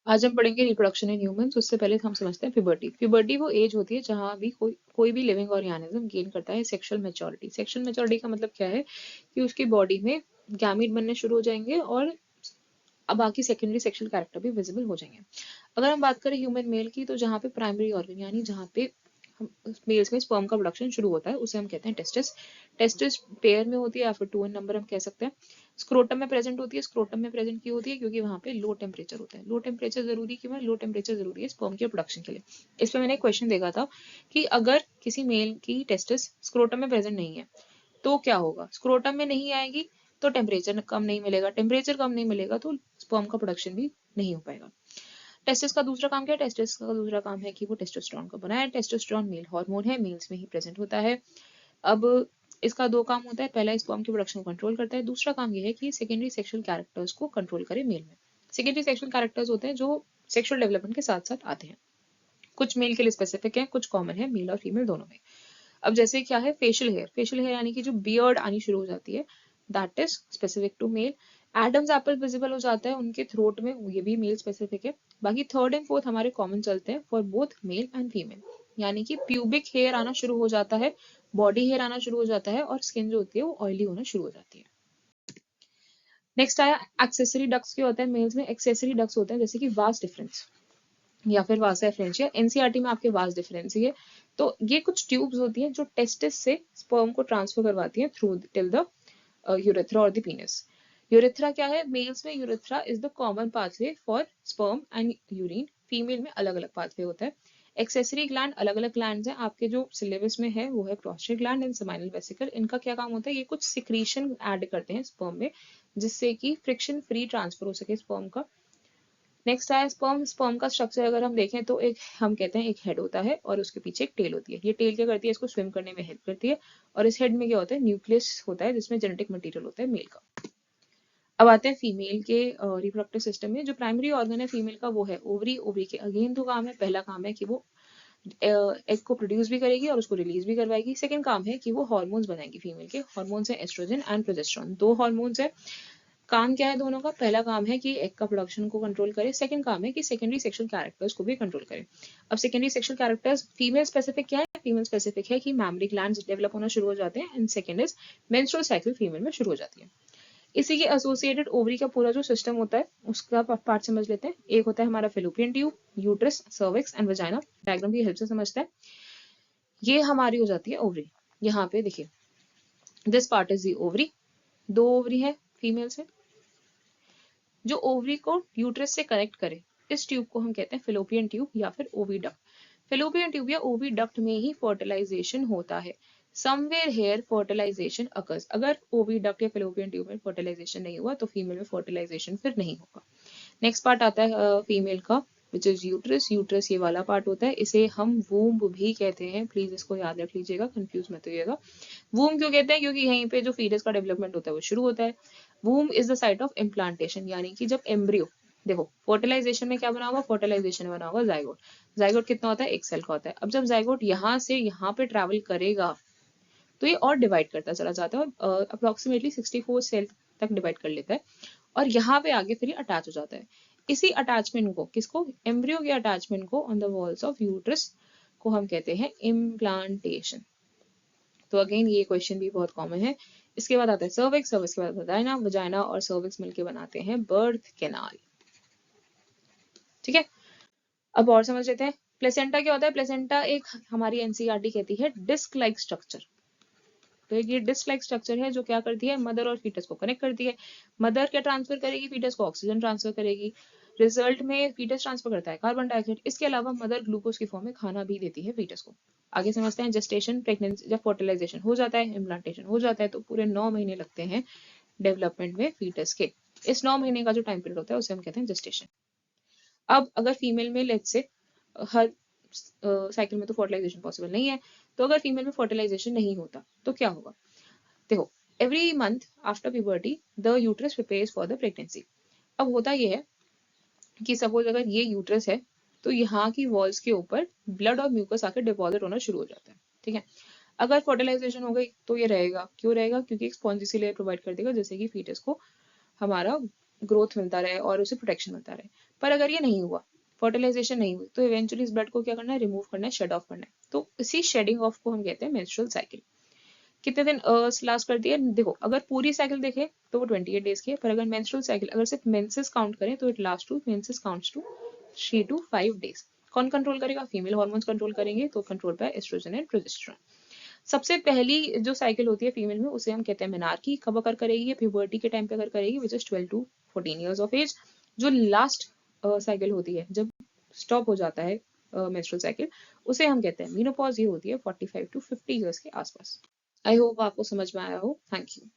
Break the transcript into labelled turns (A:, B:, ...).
A: आज हम पढ़ेंगे रिप्रोडक्शन इन ह्यूमंस। उससे पहले हम समझते हैं प्यूबर्टी। प्यूबर्टी वो एज होती है जहाँ भी कोई भी लिविंग ऑर्गेनिज्म गेन करता है सेक्सुअल मैच्योरिटी। सेक्सुअल मैच्योरिटी का मतलब क्या है कि उसकी बॉडी में गैमीट बनने शुरू हो जाएंगे और अब बाकी सेकेंडरी सेक्सुअल कैरेक्टर भी विजिबल हो जाएंगे। अगर हम बात करें ह्यूमन मेल की, तो जहाँ पे प्राइमरी ऑर्गन यानी जहाँ पे मेल्स में स्पर्म का प्रोडक्शन शुरू होता है उसे हम कहते हैं टेस्टिस। टेस्टिस पेयर में होती है या फिर 2 इन नंबर हम कह सकते हैं। स्क्रोटम में प्रेजेंट होती है। स्क्रोटम में प्रेजेंट क्यों होती है? क्योंकि वहाँ पे लो टेम्परेचर होता है। लो टेम्परेचर जरूरी क्यों है? लो टेम्परेचर जरूरी है स्पर्म के प्रोडक्शन के लिए। इस पर मैंने एक क्वेश्चन देखा था कि अगर किसी मेल की टेस्टिस स्क्रोटम में प्रेजेंट नहीं है तो क्या होगा? स्क्रोटम में नहीं आएगी तो टेम्परेचर कम नहीं मिलेगा, टेम्परेचर कम नहीं मिलेगा तो स्पर्म का प्रोडक्शन भी नहीं हो पाएगा। टेस्टिस का दूसरा काम क्या है? टेस्टिस का दूसरा काम है कि वो टेस्टोस्टेरोन को बनाए। टेस्टोस्टेरोन मेल हार्मोन है, मेल्स में ही प्रेजेंट होता है। अब इसका 2 काम होता है। पहला स्पर्म के प्रोडक्शन को कंट्रोल करता है। दूसरा काम ये है कि सेकेंडरी सेक्सुअल कैरेक्टर्स को कंट्रोल करे मेल में। सेकेंडरी सेक्सुअल कैरेक्टर्स होते हैं जो सेक्सुअल डेवलपमेंट के साथ साथ आते हैं। कुछ मेल के लिए स्पेसिफिक है, कुछ कॉमन है मेल और फीमेल दोनों में। अब जैसे क्या है? Facial hair. फेशियल हेयर यानी कि जो बियर्ड आनी शुरू हो जाती है, that is specific to male. Adam's apple visible हो जाता है उनके थ्रोट में, ये भी मेल स्पेसिफिक है। बाकी थर्ड एंड फोर्थ हमारे कॉमन चलते हैं for both male and female. यानी कि प्यूबिक हेयर आना शुरू हो जाता है, बॉडी हेयर आना शुरू हो जाता है और स्किन जो होती है वो ऑयली होना शुरू हो जाती है। नेक्स्ट आया एक्सेसरी डक्ट्स। क्या होता है मेल्स में? एक्सेसरी डक्ट्स होते हैं जैसे कि वास डिफरेंस या फिर वासा एफ्रेंशिया। एनसीईआरटी में आपके वास डिफरेंस है। तो ये कुछ ट्यूब्स होती हैं जो टेस्टिस से स्पर्म को ट्रांसफर करवाती हैं थ्रू टिल द यूरेथ्रा और द पीनस। यूरेथ्रा क्या है? मेल्स में urethra is the common pathway for sperm and urine. Female में अलग अलग पाथवे होता है। एक्सेसरी ग्लैंड अलग अलग ग्लैंड हैं। आपके जो सिलेबस में है वो है prostate gland and seminal vesicle. इनका क्या काम होता है? ये कुछ सिक्रीशन ऐड करते हैं स्पर्म में जिससे कि फ्रिक्शन फ्री ट्रांसफर हो सके स्पर्म का। नेक्स्ट आया स्पर्म। स्पर्म का स्ट्रक्चर अगर हम देखें तो एक हम कहते हैं एक हेड होता है और उसके पीछे एक टेल होती है। ये टेल क्या करती है? इसको स्विम करने में हेल्प करती है। और इस हेड में क्या होता है? न्यूक्लियस होता है जिसमें जेनेटिक मटेरियल होता है मेल का। अब आते हैं फीमेल के रिप्रोडक्टिव सिस्टम में। जो प्राइमरी ऑर्गन है फीमेल का वो है ओवरी। ओवरी के अगेन 2 काम है। पहला काम है कि वो एग को प्रोड्यूस भी करेगी और उसको रिलीज भी करवाएगी। सेकंड काम है कि वो हार्मोन्स बनाएगी। फीमेल के हार्मोन्स है एस्ट्रोजन एंड प्रोजेस्टेरोन। 2 हार्मोन्स है। काम क्या है दोनों का? पहला काम है कि एग का प्रोडक्शन को कंट्रोल करे। सेकंड काम है कि सेकेंडरी सेक्सुअल कैरेक्टर्स को भी कंट्रोल करे। अब secondary sexual characters female specific क्या है? फीमेल स्पेसिफिक है कि मैमरी ग्लैंड्स डेवलप होना शुरू हो जाते हैं and second is menstrual cycle female में शुरू हो जाती है। इसी के एसोसिएटेड ओवरी का पूरा जो सिस्टम होता है उसका पार्ट समझ लेते हैं। एक होता है हमारा fallopian tube, uterus, cervix and vagina. Diagram की हेल्प से समझते हैं। ये हमारी हो जाती है ओवरी। यहाँ पे देखिए this part is the ovary. 2 ovary है फीमेल्स में जो ओवरी को यूट्रस से कनेक्ट करे। इस ट्यूब को हम कहते हैं फेलोपियन ट्यूब या फिर ओविडक्ट। फेलोपियन ट्यूब या ओविडक्ट में ही फर्टिलाइजेशन होता है। Somewhere here fertilisation occurs. अगर ओविडक्ट या फेलोपियन ट्यूब में फर्टिलाइजेशन नहीं हुआ तो फीमेल में फर्टिलाइजेशन फिर नहीं होगा। नेक्स्ट पार्ट आता है फीमेल का विच इज यूट्रस। यूट्रस ये वाला पार्ट होता है, इसे हम वूम्ब भी कहते हैं। प्लीज इसको याद रख लीजिएगा, कंफ्यूज मत होइएगा। वूम क्यों कहते हैं? क्योंकि यहीं पे जो फीटस का डेवलपमेंट होता है वो शुरू होता है। Womb is the site of implantation यानी कि जब एम्ब्रियो, देखो फर्टिलाइजेशन में क्या बना होगा? फर्टिलाइजेशन में बना होगा जाइगोट। जाइगोट कितना होता है? 1 सेल का होता है। अब जब जाइगोट यहाँ से यहाँ पे ट्रैवल करेगा तो ये और डिवाइड करता चला जाता है और अप्रोक्सीमेटली 64 सेल तक डिवाइड कर लेता है और यहाँ पे आगे फिर ये अटैच हो जाता है। इसी अटैचमेंट को, किसको? एम्ब्रियो के अटैचमेंट को on the walls of uterus को हम कहते हैं इम्प्लांटेशन। तो अगेन ये क्वेश्चन भी बहुत कॉमन है। इसके बाद आता है सर्विक्स। सर्विक्स के बाद वजाइना। वजाइना और सर्विक्स मिलकर बनाते हैं बर्थ कैनाल। ठीक है, अब और समझ लेते हैं। प्लेसेंटा क्या होता है? प्लेसेंटा एक हमारी एनसीईआरटी कहती है डिस्क लाइक स्ट्रक्चर। तो ये डिस्क लाइक स्ट्रक्चर है जो क्या करती है? मदर और फीटस को कनेक्ट करती है। मदर क्या ट्रांसफर करेगी? फीटस को ऑक्सीजन ट्रांसफर करेगी। रिजल्ट में फीटस ट्रांसफर करता है कार्बन डाइऑक्साइड। इसके अलावा मदर ग्लूकोज की फॉर्म में खाना भी देती है फीटस को। आगे समझते हैं जेस्टेशन, प्रेगनेंसी। जब फर्टिलाइजेशन हो जाता है, इम्प्लांटेशन हो जाता है तो पूरे 9 महीने लगते हैं डेवलपमेंट में फीटस के। इस 9 महीने का जो टाइम पीरियड होता है उसे हम कहते हैं जेस्टेशन। अब अगर फीमेल में लेट्स से हर साइकिल में तो फर्टिलाइजेशन पॉसिबल नहीं है, तो अगर फीमेल में फर्टिलाइजेशन नहीं होता तो क्या होगा? देखो every month after puberty the uterus prepares for the pregnancy. अब होता यह है कि सपोज अगर ये यूट्रस है तो यहाँ की वॉल्स के ऊपर ब्लड और म्यूकस आकर डिपॉजिट होना शुरू हो जाता है। ठीक है, अगर फर्टिलाइजेशन हो गई तो ये रहेगा। क्यों रहेगा? क्योंकि एक स्पॉन्जी लेयर प्रोवाइड कर देगा जिससे कि फीटस को हमारा ग्रोथ मिलता रहे और उसे प्रोटेक्शन मिलता रहे। पर अगर ये नहीं हुआ, फर्टिलाइजेशन नहीं हुई, तो इवेंचुअली इस ब्लड को क्या करना है, रिमूव करना है, शेड ऑफ करना है। तो इसी शेडिंग ऑफ को हम कहते हैं मेंस्ट्रुअल साइकिल। कितने दिन लास्ट करती है, देखो अगर पूरी साइकिल देखें तो वो 28 डेज की है, पर अगर मेंस्ट्रुअल साइकिल अगर सिर्फ मेंसेस काउंट करें तो it last to, menses counts to 3 to 5 days. कौन कंट्रोल करेगा, फीमेल हार्मोन्स कंट्रोल करेंगे, तो control by oestrogen and progesterone. सबसे पहली जो साइकिल होती है फीमेल में उसे हम कहते हैं मेनार्की। कब अकर करेगी, प्यूबर्टी के टाइम पे अगर करेगी, which is 12 to 14 years of age. जो लास्ट साइकिल होती है, जब स्टॉप हो जाता है मेंस्ट्रुअल साइकिल, उसे हम कहते हैं मीनोपॉज। ये होती है 45 to 50 ईयर्स के आसपास। आई होप आपको समझ में आया हो। Thank you.